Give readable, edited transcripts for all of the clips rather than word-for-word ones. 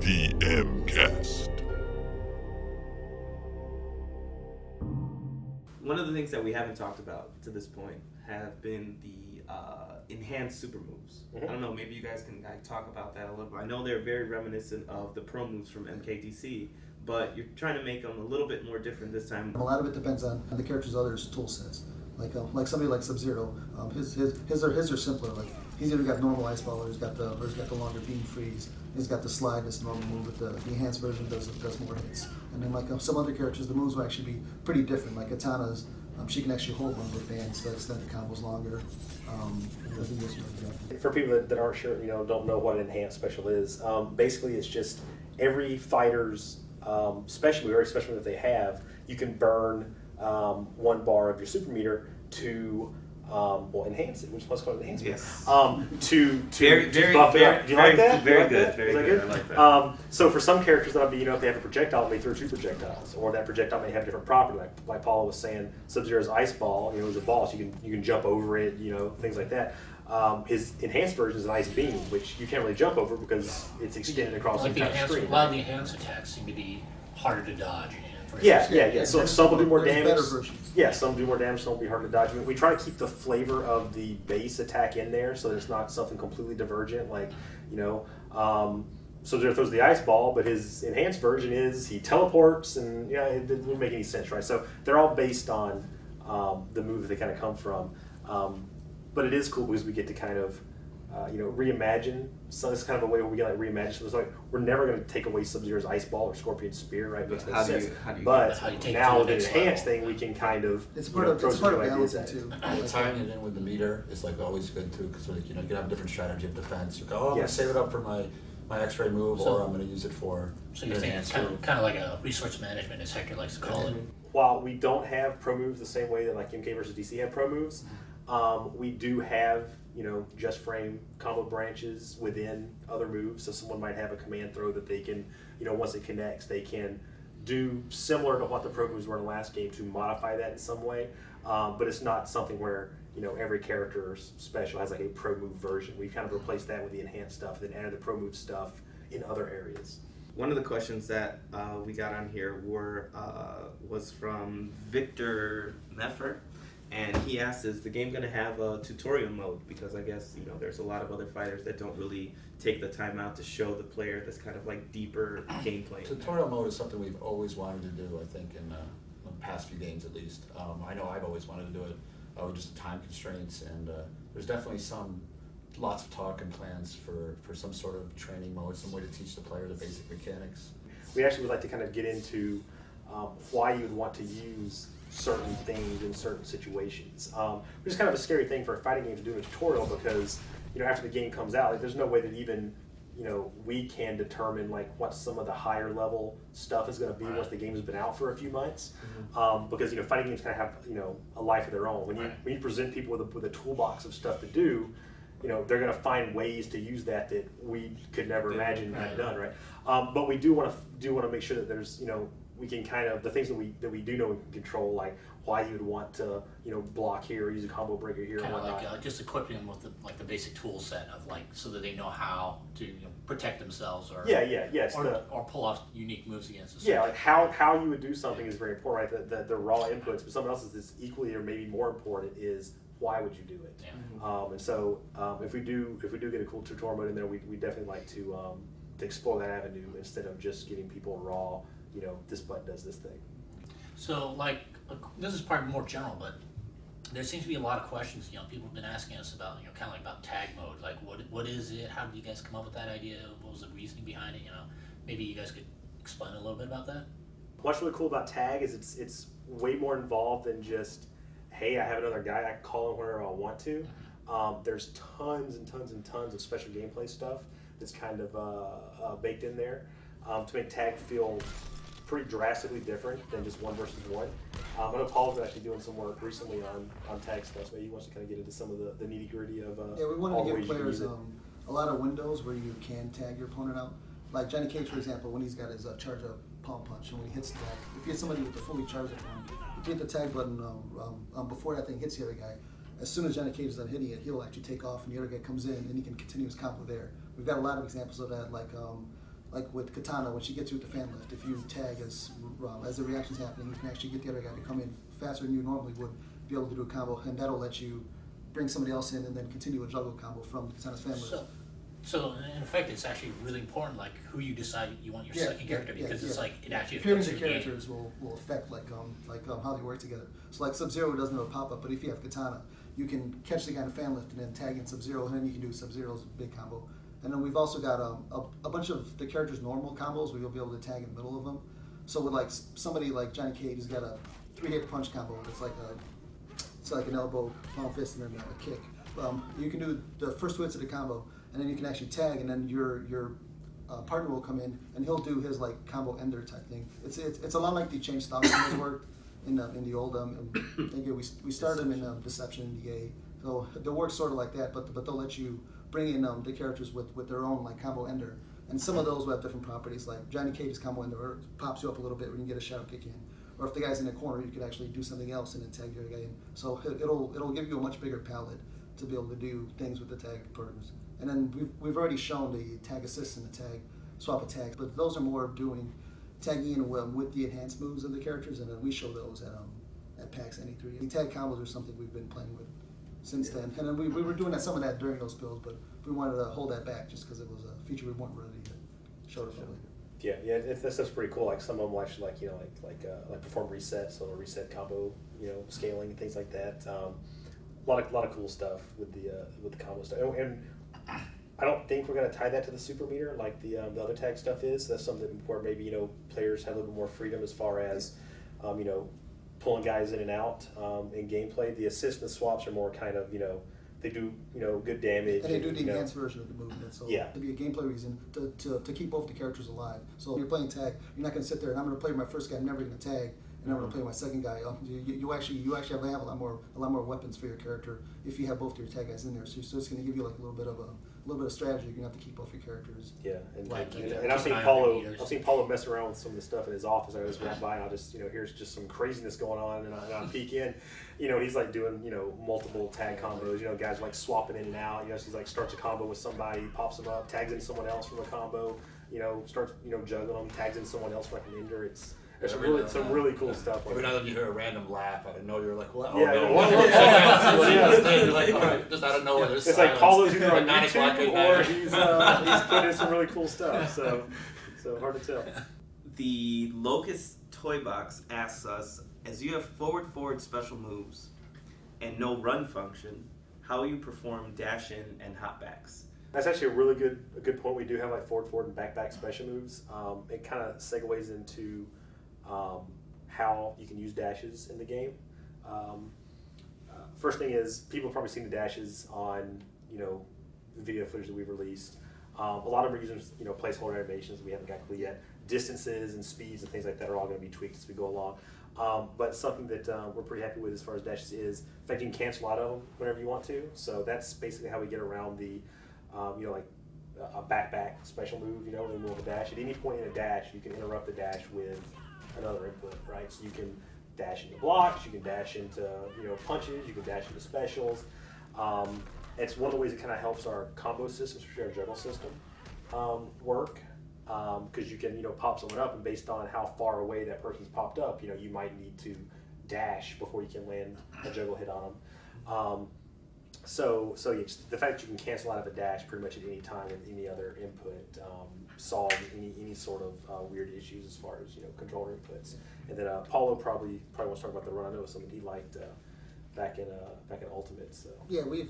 The MKast. One of the things that we haven't talked about to this point have been the enhanced super moves. I don't know, maybe you guys can talk about that a little bit. I know they're very reminiscent of the pro moves from MKDC, but you're trying to make them a little bit more different this time. A lot of it depends on the character's other tool sets. Like somebody like Sub-Zero, his are simpler. Like he's either got normal ice ball or he's got the longer beam freeze. He's got the slide that's normal move, but the enhanced version does more hits. And then like some other characters, the moves will actually be pretty different. Like Katana's, she can actually hold one with fans to extend the combos longer. For people that aren't sure, don't know what an enhanced special is, basically it's just every fighter's special move, especially if they have, you can burn 1 bar of your super meter to enhance it. We're supposed to call it enhancement. Yes. To buff it up. Do you like that? Very good. Very good. I like that. So for some characters, that'll be if they have a projectile, they throw 2 projectiles, or that projectile may have a different property. Like Paula was saying, Sub-Zero's ice ball, is a ball, so you can jump over it, things like that. His enhanced version is an ice beam, which you can't really jump over because it's extended across the entire screen. A lot of the enhanced attacks seem to be harder to dodge. Yeah. So some will do more damage. Better versions. Yeah, some do more damage, some will be hard to dodge. We try to keep the flavor of the base attack in there, so there's not something completely divergent. Like, Sub-Zero throws the ice ball, but his enhanced version is he teleports, and it doesn't make any sense, right? So they're all based on the move that they kind of come from. But it is cool because we get to kind of reimagine. So it's kind of a way where we get reimagine. So it's like we're never going to take away Sub-Zero's ice ball or Scorpion spear, right? Makes no sense. But now with the enhanced thing, we can kind of it's part of balancing too. Tying it in with the meter is always good too, because you can have a different strategy of defense. You go, I'm going to save it up for my X-ray move, or I'm going to use it for. So you're saying it's kind of like a resource management, as Hector likes to call it. While we don't have pro moves the same way that like MK versus DC have pro moves, we do have just frame combo branches within other moves. So someone might have a command throw that they can, once it connects, they can do similar to what the pro moves were in the last game to modify that in some way. But it's not something where every character's special has like a pro move version. We've kind of replaced that with the enhanced stuff, then added the pro move stuff in other areas. One of the questions that we got on here was from Victor Neffer. And he asked, is the game going to have a tutorial mode? Because I guess, there's a lot of other fighters that don't really take the time out to show the player this kind of like deeper gameplay. Tutorial mode is something we've always wanted to do, I think, in the past few games at least. I know I've always wanted to do it with just time constraints, and there's definitely lots of talk and plans for some sort of training mode, some way to teach the player the basic mechanics. We actually would like to kind of get into why you would want to use certain things in certain situations. Which is kind of a scary thing for a fighting game to do a tutorial, because after the game comes out, there's no way that even we can determine what some of the higher level stuff is going to be once the game has been out for a few months. Because fighting games kind of have a life of their own. When you present people with a toolbox of stuff to do, they're going to find ways to use that we could never imagine had done, right? But we do want to make sure that there's we can kind of, the things that we do know we can control, like why you would want to block here or use a combo breaker here kind and whatnot. Like just equipping them with the basic tool set of so that they know how to protect themselves or or pull off unique moves against us. Yeah, like how you would do something is very important, right? The raw inputs, but something else is equally or maybe more important is why would you do it? Yeah. And so if we do get a cool tutorial mode in there, we definitely like to explore that avenue instead of just giving people raw. This button does this thing. So, this is probably more general, but there seems to be a lot of questions. People have been asking us about, kind of about tag mode. Like, what is it? How did you guys come up with that idea? What was the reasoning behind it? Maybe you guys could explain a little bit about that. What's really cool about tag is it's way more involved than just, hey, I have another guy, I can call him whenever I want to. There's tons and tons and tons of special gameplay stuff that's kind of baked in there to make tag feel pretty drastically different than just 1 versus 1. I know Paul's actually doing some work recently on tag stuff, so he wants to kind of get into some of the nitty gritty of we wanted to give players a lot of windows where you can tag your opponent out. Like Johnny Cage, for example, when he's got his charge up palm punch, and when he hits tag, if you hit somebody with the fully charged palm, if you hit the tag button before that thing hits the other guy, as soon as Johnny Cage is done hitting it, he'll actually take off, and the other guy comes in, and he can continue his combo there. We've got a lot of examples of that, like like with Katana, when she gets you with the fan lift, if you tag as the reaction's happening, you can actually get the other guy to come in faster than you normally would be able to do a combo, and that'll let you bring somebody else in and then continue a juggle combo from Katana's fan lift. So in effect, it's actually really important, like who you decide you want your second character, because it's like it actually appearance affects of your characters will affect how they work together. So like Sub-Zero doesn't have a pop up, but if you have Katana, you can catch the guy in a fan lift and then tag in Sub-Zero, and then you can do Sub-Zero's big combo. And then we've also got a bunch of the characters' normal combos where you'll be able to tag in the middle of them. So with like somebody like Johnny Cage, he's got a 3-hit punch combo. It's like an elbow, palm fist, and then a kick. You can do the first 2 hits of the combo, and then you can actually tag, and then your partner will come in, and he'll do his like combo ender type thing. It's a lot like the chain stop combos worked in the old we started them in Deception and DA, so they'll work sort of like that, but they'll let you bring in the characters with their own like combo ender, and some of those will have different properties. Like Johnny Cage's combo ender pops you up a little bit when you get a shadow kick in, or if the guy's in the corner, you could actually do something else and then tag the other guy in. So it'll give you a much bigger palette to be able to do things with the tag partners. And then we've already shown the tag assist and the tag swap attacks, but those are more doing tagging in with the enhanced moves of the characters, and then we show those at PAX NE3. The tag combos are something we've been playing with since then, and then we were doing some of that during those builds, but we wanted to hold that back just because it was a feature we weren't ready to show it later. Yeah, that's pretty cool. Like some of them will actually like perform resets, so a reset combo, scaling and things like that. A lot of cool stuff with the combo stuff, and I don't think we're going to tie that to the super meter like the other tag stuff is. That's something where maybe players have a little bit more freedom as far as pulling guys in and out in gameplay. The assists and the swaps are more kind of they do good damage. And they do the enhanced version of the movement, so to be a gameplay reason to keep both the characters alive. So if you're playing tag, you're not going to sit there and I'm going to play my first guy, I'm never going to tag, and I'm going to play my second guy. You actually have a lot more weapons for your character if you have both your tag guys in there. So it's going to give you like a little bit of strategy. You're going to have to keep both your characters. Yeah, and I've seen Paulo mess around with some of the stuff in his office. I just walk by and I'll just here's just some craziness going on, and I peek in. He's like doing multiple tag combos. Guys like swapping in and out. So he's like starts a combo with somebody, pops them up, tags in someone else from a combo. Starts juggling them, tags in someone else for like an ender. It's some really cool stuff. Every now and then you hear a random laugh out of nowhere. You're like, what? Yeah, You're like, all right, just out of nowhere. It's silence. Like Paulo's either on YouTube or he's putting in some really cool stuff. So hard to tell. The Locust Toy Box asks us, as you have forward special moves and no run function, how will you perform dash in and hop backs? That's actually a good point. We do have like forward and back special moves. It kind of segues into how you can use dashes in the game. First thing is, people have probably seen the dashes on the video footage that we've released. A lot of them are using placeholder animations we haven't got complete yet. Distances and speeds and things like that are all going to be tweaked as we go along. But something that we're pretty happy with as far as dashes is, in fact, you can cancel out of them whenever you want to. So that's basically how we get around the like a back special move, in the middle of a dash. At any point in a dash, you can interrupt the dash with another input, right? So you can dash into blocks, you can dash into punches, you can dash into specials. It's one of the ways it kind of helps our combo system, especially our juggle system, work. Because you can pop someone up, and based on how far away that person's popped up, you might need to dash before you can land a juggle hit on them. So the fact that you can cancel out of a dash pretty much at any time with any other input solves any sort of weird issues as far as controller inputs. And then Paulo probably wants to talk about the run. I know it was something he liked back in Ultimate. So yeah, we've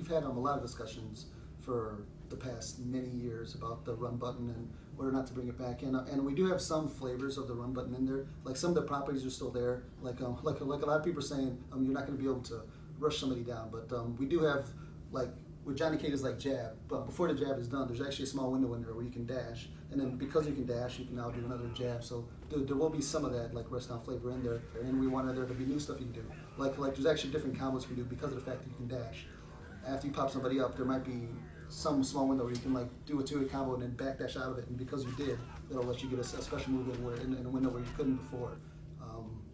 had a lot of discussions for the past many years about the run button and whether or not to bring it back in. And we do have some flavors of the run button in there. Like some of the properties are still there. Like a lot of people are saying, you're not going to be able to rush somebody down. But we do have, like with Johnny Cage's like jab. But before the jab is done, there's actually a small window in there where you can dash. And then because you can dash, you can now do another jab. So there will be some of that like rush down flavor in there. And we wanted there to be new stuff you can do. Like there's actually different combos you can do because of the fact that you can dash. After you pop somebody up, there might be some small window where you can like do a 2-hit combo and then backdash out of it, and because you did, that'll let you get a special move in a window where you couldn't before.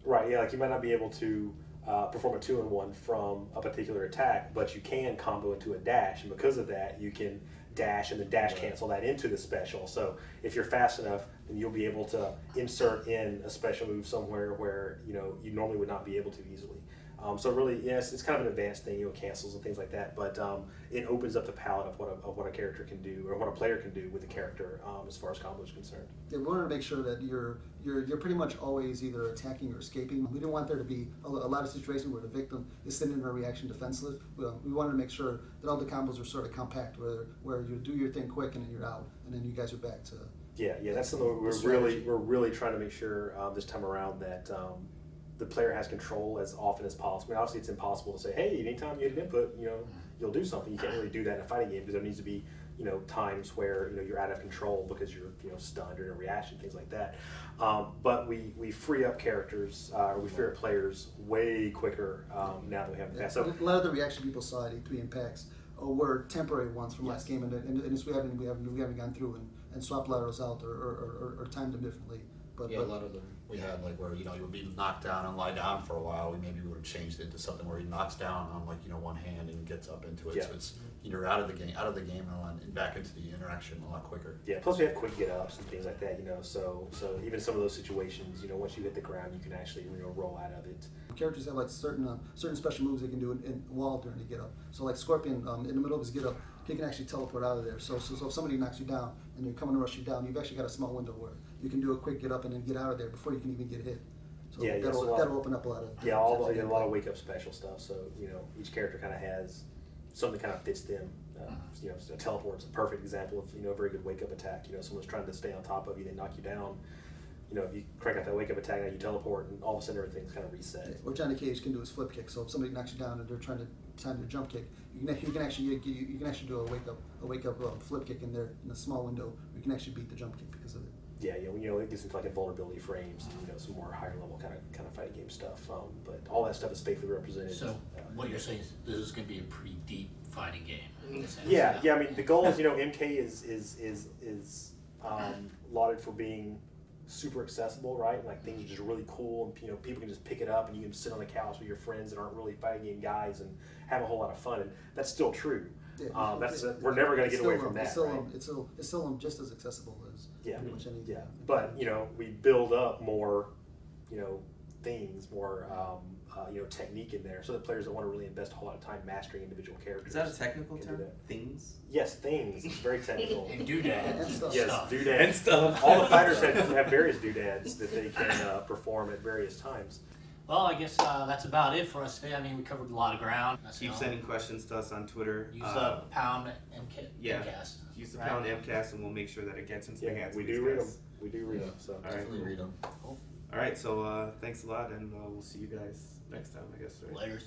Right, yeah, like you might not be able to perform a 2-in-1 from a particular attack, but you can combo into a dash, and because of that, you can dash and then dash cancel that into the special. So if you're fast enough, then you'll be able to insert in a special move somewhere where you normally would not be able to easily. So really, yes, it's kind of an advanced thing, cancels and things like that. But it opens up the palette of what a character can do, or what a player can do with a character as far as combo is concerned. Yeah, we wanted to make sure that you're pretty much always either attacking or escaping. We didn't want there to be a lot of situations where the victim is sitting in a reaction defenseless. We wanted to make sure that all the combos are sort of compact, where you do your thing quick and then you're out, and then you guys are back to. Yeah, that's something we're really trying to make sure this time around that. The player has control as often as possible. I mean, obviously, it's impossible to say, "Hey, anytime you get an input, you'll do something." You can't really do that in a fighting game because there needs to be, times where you're out of control because you're stunned or in a reaction, things like that. But we free up characters, or we free up players way quicker now that we have MKast. So a lot of the reaction people saw at E3 and PAX were temporary ones from last game, and we haven't gone through and swapped laterals out or timed them differently. But a lot of them we had where you would be knocked down and lie down for a while. We maybe would have changed it to something where he knocks down on one hand and gets up into it. Yeah. So it's you're out of the game and back into the interaction a lot quicker. Yeah. Plus we have quick get ups and things like that. So even some of those situations, once you hit the ground, you can actually roll out of it. Characters have certain special moves they can do in wall during the get up. So like Scorpion, in the middle of his get up, he can actually teleport out of there. So if somebody knocks you down and they're coming to rush you down, you've actually got a small window where you can do a quick get up and then get out of there before you can even get hit. So that'll open up a lot of a lot of wake up special stuff. So each character kind of has something kind of fits them. A teleport's a perfect example of a very good wake up attack. Someone's trying to stay on top of you, they knock you down. If you crank out that wake up attack, now you teleport, and all of a sudden everything's kind of reset. Yeah, what Johnny Cage can do is flip kick. So if somebody knocks you down and they're trying to time their jump kick, you can actually do a wake up flip kick in a small window. You can actually beat the jump kick because of it. Yeah, it gets into like invulnerability frames, and, some more higher level kind of fighting game stuff. But all that stuff is faithfully represented. So what you're saying is this is going to be a pretty deep fighting game. Yeah. I mean, the goal is MK is lauded for being super accessible, right? And, like, things are just really cool, and people can just pick it up, and you can sit on the couch with your friends that aren't really fighting game guys and have a whole lot of fun. And that's still true. Yeah, we're never going to get away from that. It's still just as accessible as pretty much anything. Yeah, but we build up more, things, more technique in there, so that players don't want to really invest a whole lot of time mastering individual characters. Is that a technical term? Things? Yes, things. It's very technical. And doodads. And stuff. Yes, doodads. And stuff. All the fighters have various doodads that they can perform at various times. Well, I guess that's about it for us today. I mean, we covered a lot of ground. Keep sending questions to us on Twitter. Use the pound MKast. Use the pound MKast, and we'll make sure that it gets into the hands. We do read them. We do read them. So definitely read them. Cool. All right, so thanks a lot, and we'll see you guys next time, I guess. Right? Later.